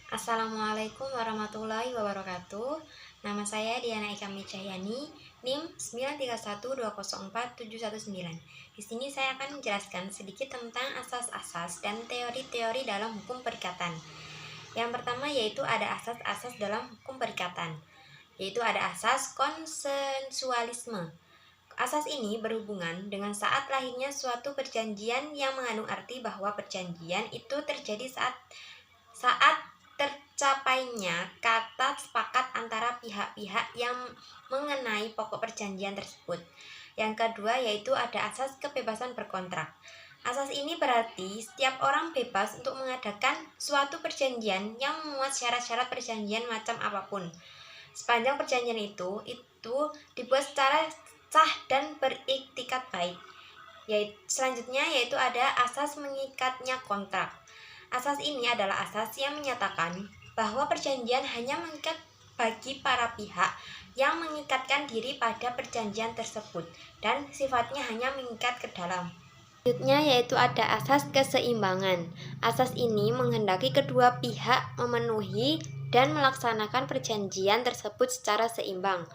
Assalamualaikum warahmatullahi wabarakatuh. Nama saya Diana Eka Micahyani, NIM 931204719. Di sini saya akan menjelaskan sedikit tentang asas-asas dan teori-teori dalam hukum perikatan. Yang pertama yaitu ada asas-asas dalam hukum perikatan, yaitu ada asas konsensualisme. Asas ini berhubungan dengan saat lahirnya suatu perjanjian yang mengandung arti bahwa perjanjian itu terjadi saat tercapainya kata sepakat antara pihak-pihak yang mengenai pokok perjanjian tersebut. Yang kedua yaitu ada asas kebebasan berkontrak. Asas ini berarti setiap orang bebas untuk mengadakan suatu perjanjian yang memuat syarat-syarat perjanjian macam apapun. Sepanjang perjanjian itu dibuat secara sah dan beriktikat baik. Selanjutnya yaitu ada asas mengikatnya kontrak. Asas ini adalah asas yang menyatakan bahwa perjanjian hanya mengikat bagi para pihak yang mengikatkan diri pada perjanjian tersebut dan sifatnya hanya mengikat ke dalam. Selanjutnya yaitu ada asas keseimbangan. Asas ini menghendaki kedua pihak memenuhi dan melaksanakan perjanjian tersebut secara seimbang.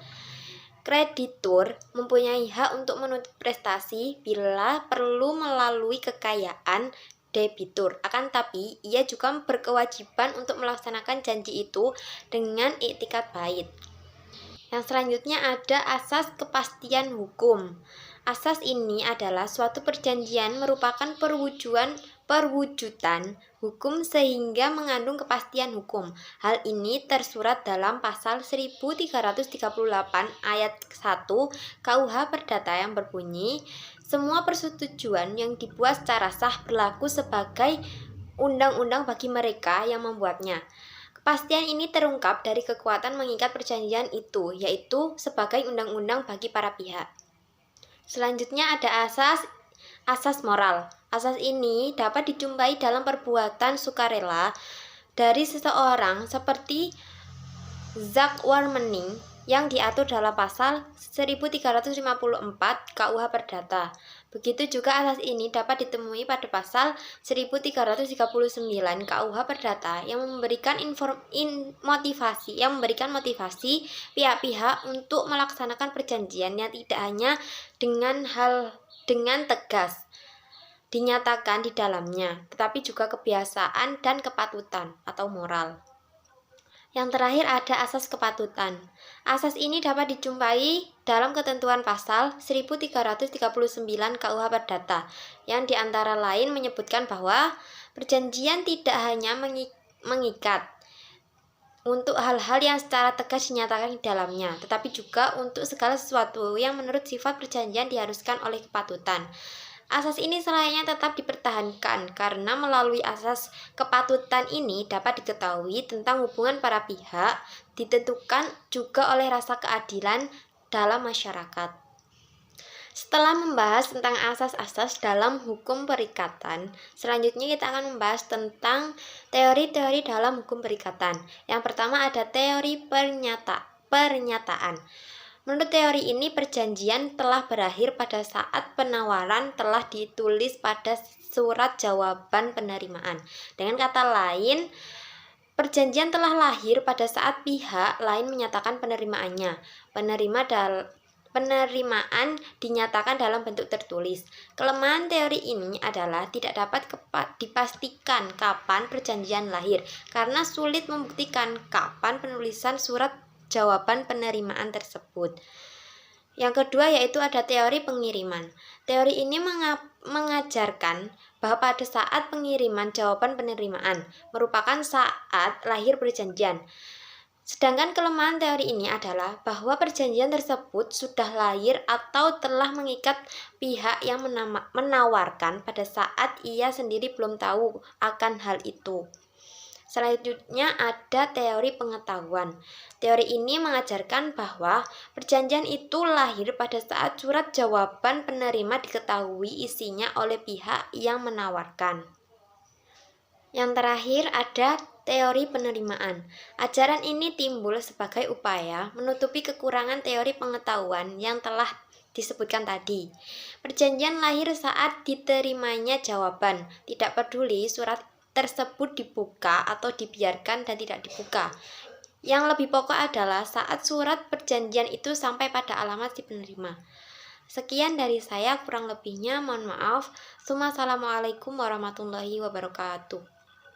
Kreditur mempunyai hak untuk menuntut prestasi bila perlu melalui kekayaan debitur. Akan tapi, ia juga berkewajiban untuk melaksanakan janji itu dengan iktikat baik. Yang selanjutnya ada asas kepastian hukum. Asas ini adalah suatu perjanjian merupakan perwujudan hukum sehingga mengandung kepastian hukum. Hal ini tersurat dalam pasal 1338 ayat 1 KUH Perdata yang berbunyi, semua persetujuan yang dibuat secara sah berlaku sebagai undang-undang bagi mereka yang membuatnya. Kepastian ini terungkap dari kekuatan mengikat perjanjian itu, yaitu sebagai undang-undang bagi para pihak. Selanjutnya ada asas moral. Asas ini dapat dijumpai dalam perbuatan sukarela dari seseorang seperti zakwarmening yang diatur dalam pasal 1354 KUH Perdata. Begitu juga asas ini dapat ditemui pada pasal 1339 KUH Perdata yang memberikan motivasi pihak-pihak untuk melaksanakan perjanjian yang tidak hanya dengan tegas dinyatakan di dalamnya, tetapi juga kebiasaan dan kepatutan atau moral. Yang terakhir ada asas kepatutan. Asas ini dapat dijumpai dalam ketentuan pasal 1339 KUH Perdata yang diantara lain menyebutkan bahwa perjanjian tidak hanya mengikat untuk hal-hal yang secara tegas dinyatakan di dalamnya, tetapi juga untuk segala sesuatu yang menurut sifat perjanjian diharuskan oleh kepatutan. Asas ini selayaknya tetap dipertahankan karena melalui asas kepatutan ini dapat diketahui tentang hubungan para pihak, ditentukan juga oleh rasa keadilan dalam masyarakat. Setelah membahas tentang asas-asas dalam hukum perikatan, selanjutnya kita akan membahas tentang teori-teori dalam hukum perikatan. Yang pertama ada teori pernyataan. Menurut teori ini, perjanjian telah berakhir pada saat penawaran telah ditulis pada surat jawaban penerimaan. Dengan kata lain, perjanjian telah lahir pada saat pihak lain menyatakan penerimaannya. Penerimaan dinyatakan dalam bentuk tertulis. Kelemahan teori ini adalah tidak dapat dipastikan kapan perjanjian lahir, karena sulit membuktikan kapan penulisan surat jawaban penerimaan tersebut. Yang kedua yaitu ada teori pengiriman. Teori ini mengajarkan bahwa pada saat pengiriman jawaban penerimaan merupakan saat lahir perjanjian. Sedangkan kelemahan teori ini adalah bahwa perjanjian tersebut sudah lahir atau telah mengikat pihak yang menawarkan pada saat ia sendiri belum tahu akan hal itu. Selanjutnya ada teori pengetahuan. Teori ini mengajarkan bahwa perjanjian itu lahir pada saat surat jawaban penerima diketahui isinya oleh pihak yang menawarkan. Yang terakhir ada teori penerimaan. Ajaran ini timbul sebagai upaya menutupi kekurangan teori pengetahuan yang telah disebutkan tadi. Perjanjian lahir saat diterimanya jawaban, tidak peduli surat tersebut dibuka atau dibiarkan dan tidak dibuka. Yang lebih pokok adalah saat surat perjanjian itu sampai pada alamat si penerima. Sekian dari saya, kurang lebihnya mohon maaf. Assalamualaikum warahmatullahi wabarakatuh.